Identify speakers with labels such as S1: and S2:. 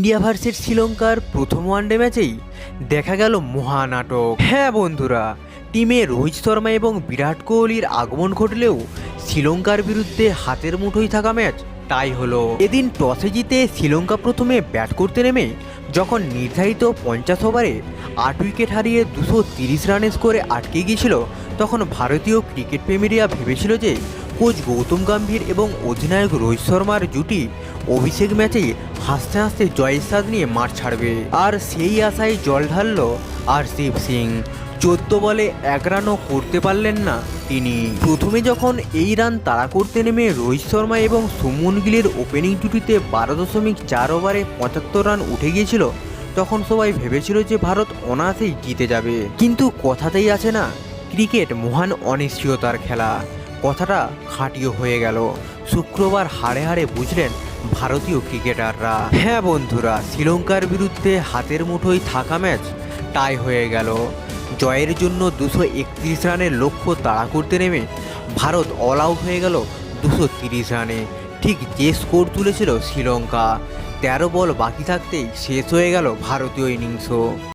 S1: India versus শ্রীলঙ্কার প্রথম one day ম্যাচেই দেখা গেল মহানাটক। হ্যাঁ বন্ধুরা, টিমে রোহিত শর্মা এবং বিরাট কোহলির আগমন ঘটলেও শ্রীলঙ্কার বিরুদ্ধে হাতের মুঠোয় থাকা ম্যাচ টাই হলো। এদিন টসে জিতে শ্রীলঙ্কা প্রথমে ব্যাট করতে নেমে যখন নির্ধারিত 50 ওভারে 8 উইকেট হারিয়ে 230 রানের স্কোরে আটকে গিয়েছিল, তখন ভারতীয় ক্রিকেট প্রেমীরা ভেবেছিল যে কোচ গৌতম গম্ভীর এবং অধিনায়ক রোহিত শর্মার জুটি অভিষেক ম্যাচেই হাসতে হাসতে জয়ের স্বাদ নিয়ে মাঠ ছাড়বে। আর সেই আশায় জল ঢালল আরশদীপ সিং। 14 বলে 1 রানও করতে পারলেন না তিনি। প্রথমে যখন এই রান তাড়া করতে নেমে রোহিত শর্মা এবং সুমন গিলের ওপেনিং জুটিতে 12.4 ওভারে 75 রান উঠে গিয়েছিল, তখন সবাই ভেবেছিল যে ভারত অনায়াসেই জিতে যাবে। কিন্তু কথাতেই আছে না, ক্রিকেট মহান অনিশ্চয়তার খেলা। কথাটা খাঁটিও হয়ে গেল। শুক্রবার হাড়ে হাড়ে বুঝলেন ভারতীয় ক্রিকেটাররা। হ্যাঁ বন্ধুরা, শ্রীলঙ্কার বিরুদ্ধে হাতের মুঠোয় থাকা ম্যাচ টাই হয়ে গেল। জয়ের জন্য 231 রানের লক্ষ্য তাড়া করতে নেমে ভারত অল আউট হয়ে গেল 230 রানে। ঠিক যে স্কোর তুলেছিল শ্রীলঙ্কা। 13 বল বাকি থাকতেই শেষ হয়ে গেল ভারতীয় ইনিংসও।